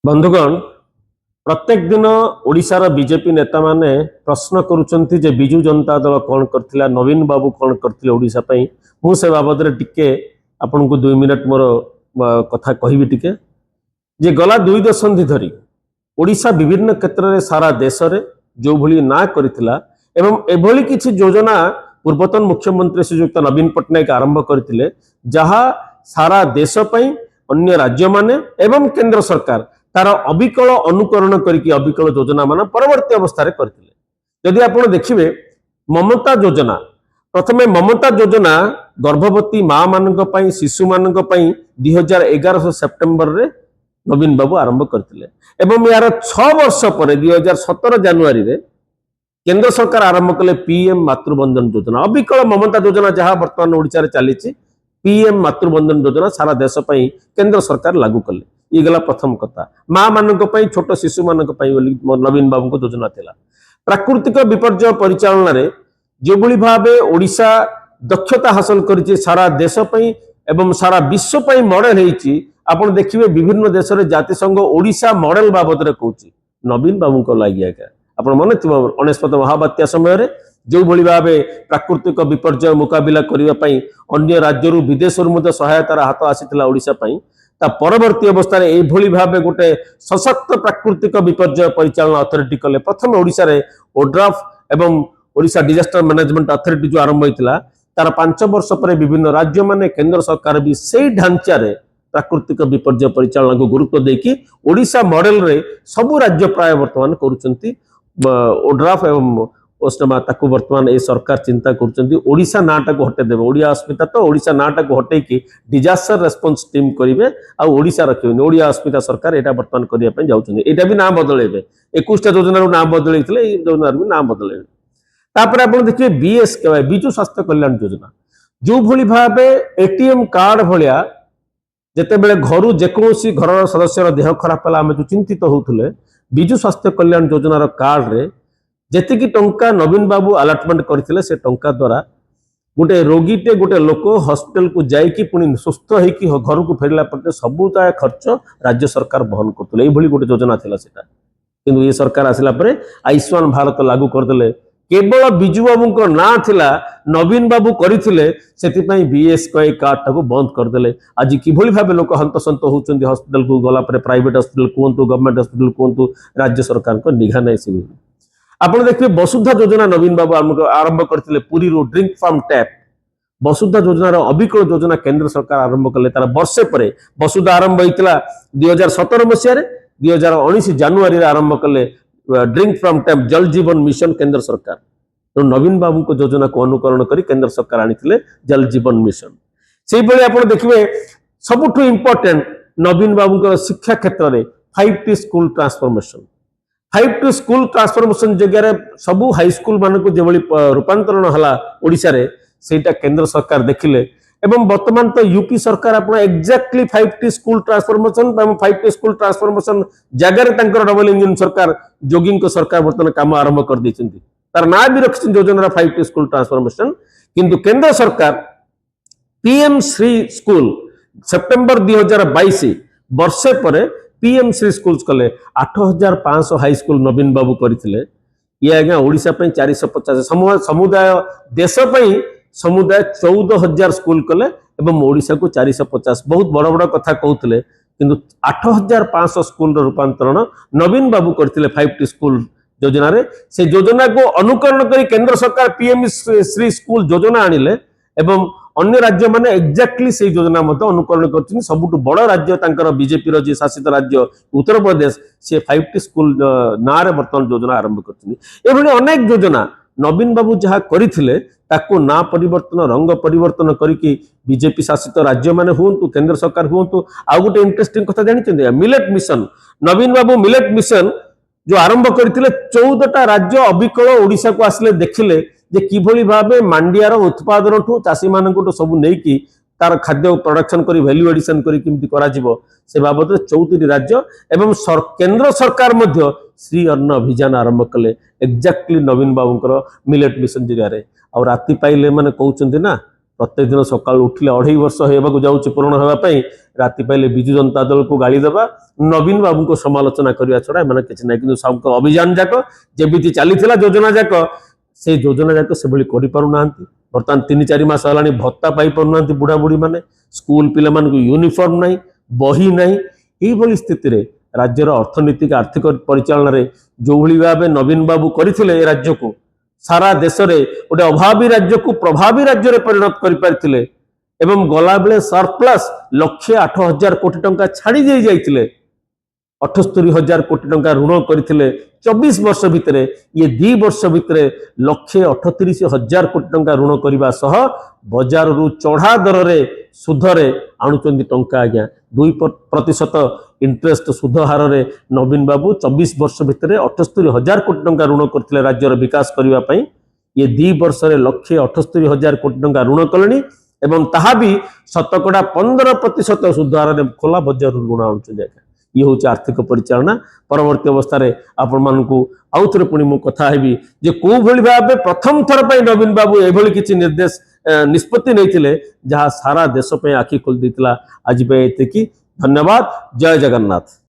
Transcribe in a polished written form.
बंधुगण प्रत्येक दिन ओडिशार बीजेपी नेता माने प्रश्न करुचंती जे बिजू जनता दल कौन करथिला नवीन बाबू कौन करथिले ओडिशा पई मु से बाबद रे टिके आपन को 2 मिनिट मोर कथा कहिबी टिके जे गला 2 दशंधि धरी ओडिशा विभिन्न क्षेत्र रे सारा देश रे जो भली ना करथिला एवं एभली किछि योजना पूर्वतन मुख्यमंत्री श्रीयुक्त नवीन पटनायक आरंभ करथिले जहा सारा देश पई अन्य राज्य माने एवं केंद्र सरकार तार अविकल अनुकरण करके अविकल योजना मान परवर्ती अवस्था करथिले। जदि आपण देखिबे ममता योजना प्रथमे ममता योजना गर्भवती मां मानक पई शिशु मानक पई 2011 सेप्टेम्बर रे नवीन बाबू आरंभ करथिले एवं यार 6 वर्ष पर 2017 जनवरी रे केंद्र सरकार आरंभ कले पीएम मातृबंधन योजना अविकल ममता योजना जहां वर्तमान ओडिसा रे चलीची पीएम मातृबंधन योजना सारा देश पई केंद्र सरकार लागू कले। ये गला प्रथम कथा मां मानक पई छोट शिशु मानक पई नवीन बाबू को योजना थिला। प्राकृतिक विपर्यय परिचालन रे जो भली भाबे ओडिशा दक्षता हासिल करिछि सारा देश पई एवं सारा विश्व पई मॉडल हेछि। आपण देखिबे विभिन्न देश रे जाति संघ ओडिशा मॉडल बाबद रे कहूछि नवीन बाबू को लागि आका आपण मन थिबो 19 महाबात्या समय रे जो भली भाबे प्राकृतिक विपर्यय मुकाबिला करिवा पई अन्य राज्यरू विदेशरू मध्य सहायतार हाथ आसीथिला ओडिशा पई ता परवर्ती अवस्था रे एई भली भाबे गोटे सशक्त प्राकृतिक विपर्यय परिचालन अथॉरिटी कले प्रथम ओडिशा रे ओड्राफ एवं ओडिशा डिजास्टर मैनेजमेंट अथॉरिटी जो आरंभ होइतिला तार 5 वर्ष पर विभिन्न राज्य माने केंद्र सरकार भी सेई ढांचा रे प्राकृतिक विपर्यय परिचालन को गुरुत्व देकी ओडिशा मॉडल रे सबु राज्य प्राय वर्तमान करूचंती ओड्राफ एवं ओस्टमा ताकू वर्तमान ए सरकार चिंता करूचंती ओडिशा नाटा को हटे देबे ओडिया अस्मिता तो ओडिशा नाटा को हटे की डिजास्टर रेस्पॉन्स टीम करिवे आ ओडिशा रखिबे ओडिया अस्मिता सरकार एटा वर्तमान करिया पे जाउचंती एटा भी नाम बदलेबे 21 टा योजना रो नाम बदलैथिले ए योजना भी नाम बदलेबे। तापर आपण देखिबे बीएसके बिजु स्वास्थ्य कल्याण योजना जो भली भाबे एटीएम कार्ड भलिया जेते बेले घरु जेकोसी घर सदस्य देह खराब पला आमे जो चिंतित होउथले बिजु स्वास्थ्य कल्याण योजना रो कार्ड रे जेतिकी टंका नवीन बाबू अलॉटमेंट करथिले से टंका द्वारा गोटे रोगीटे गोटे लोक हॉस्पिटल को जाइकी पुणी सुस्थ होइकी घर को फेरला पर सबुता खर्च राज्य सरकार बहन करथले एई भली गोटे योजना थिला सेटा किंतु ये सरकार आसिला परे आयुष्मान भारत लागू करदेले केवल बिजू बाबू को ना थिला नवीन बाबू करिथिले सेति पई बीएसके कार्ड टाको बंद करदेले। आज किभली भाबे लोक हंतसंत होउचंदी हॉस्पिटल को गला परे प्राइवेट हॉस्पिटल कोंतु गवर्नमेंट हॉस्पिटल कोंतु राज्य सरकार को निघा नै से आपण देखिए वसुधा योजना नवीन बाबू आरंभ करथिले पुरी रो ड्रिंक फ्रॉम टैप वसुधा योजना रो अविकल योजना केंद्र सरकार आरंभ कले तार वर्षे परे वसुधा आरंभ होइतिला 2017 मसिया रे 2019 जनवरी रे आरंभ कले ड्रिंक फ्रॉम टैप जल जीवन मिशन केंद्र सरकार तो नवीन बाबू को योजना को अनुकरण करी केंद्र सरकार आनिथिले जल जीवन मिशन सेही भली आपण देखिबे सबुठु इंपोर्टेंट नवीन बाबू को शिक्षा क्षेत्र रे 5T school transformation 5T school transformation जगह सबु हाई स्कूल मान को जेभली रूपांतरण हला ओडिशा रे सेटा केंद्र सरकार देखिले एवं वर्तमान तो यूपी सरकार आपण exactly 5T school transformation 5T school transformation जगह तांकर डबल इंजन सरकार जोगिंग को सरकार वर्तमान काम आरंभ कर दैछंती तार ना भी रखछन योजना 5T स्कूल ट्रांसफॉर्मेशन किंतु केंद्र सरकार पीएम श्री स्कूल सेप्टेम्बर 2022 वर्षे पर पीएम श्री स्कूल कले 8500 हाई स्कूल नवीन बाबू करथिले ये आज्ञा ओडिशा पे 450 समुदाय देश पे समुदाय 14000 स्कूल कले एवं ओडिशा को 450 बहुत बड़ बड़ कथा कहउतले किंतु 8500 स्कूल रूपांतरण नवीन बाबू करथिले 5T स्कूल योजना रे से योजना को अनुकरण करी केंद्र सरकार पीएम श्री स्कूल योजना आनिले एवं अन्य राज्य माने एक्जेक्टली से योजना मध्य अनुकरण करछिन सबुटु बड़ राज्य तांकर बीजेपी रो जे शासित राज्य उत्तर प्रदेश से 5T स्कूल ना रे वर्तमान योजना आरंभ करछिन एभली अनेक योजना नवीन बाबू जहा करिथिले ताको ना परिवर्तन रंग परिवर्तन करिकि बीजेपी शासित राज्य माने हुंतु केंद्र सरकार हुंतु आ गोटे इंटरेस्टिंग कथा जानिछन मिलेट मिशन नवीन बाबू मिलेट मिशन जो आरंभ करथिले 14टा राज्य अविकल ओडिशा को आसले देखिले जे किभली भाबे मांडियार उत्पादन ठू चासी माननको सब नेकी तार खाद्य प्रोडक्शन करी वैल्यू एडिशन करी किमती करा जिवो से बाबत 34 राज्य एवं केंद्र सरकार मध्य श्री अन्न अभियान आरंभ कले एक्जेक्टली नवीन बाबूंकर मिलेट मिशन जरिया रे आ राति पाइले माने कहउचंदी ना प्रत्येक दिन सकाल उठिले 2.5 वर्ष होगा जाऊँच पूरण होगापी राति पाइले विजु जनता दल को गाली देवा नवीन बाबू को समालोचना करने छड़ा एम किसी ना कि सब अभियान जाक जमी चली योजना जाक से योजना जाक से करना बर्तमान 3-4 मास है भत्ता पाई पारना बुढ़ा बुढ़ी मैंने स्कूल पिला यूनिफॉर्म नहीं बही नहीं यही स्थित राज्यर अर्थनीतिक आर्थिक परिचालन जो भाव नवीन बाबू करते राज्य को सारा देश में गोटे अभावी राज्य को प्रभावी राज्य में परिणत कर एवं गला बेले सरप्लस 1,08,000 कोटी टंका छाड़ी दे जाइए 78,000 कोटी टंका ऋण करते 24 वर्ष भितर ये 2 वर्ष भितर 1,38,000 कोटी टंका ऋण करने सह बजार रु चढ़ा दर रे सुधरे आणुचंदी टंका आज्ञा 2% इंटरेस्ट सुध हार रे नवीन बाबू 24 वर्ष भितर 78,000 कोटी टंका ऋण करते राज्यर विकास करने ये 2 वर्ष 1,78,000 कोटी टंका ऋण कले एवं ताहा भी शतकड़ा 15% सुध हार रे खोला बजार ऋण आणुचंदी ये हूँ आर्थिक परिचालना परवर्ती अवस्था आपण मानक आउ थे पुणी मु कथा हेबी जे को भली भाव प्रथम थर पर नवीन बाबू एभली किछि निर्देश निष्पत्ति नहीं जहाँ सारा देश पे आखि खोल देता आज एतिकी धन्यवाद जय जगन्नाथ।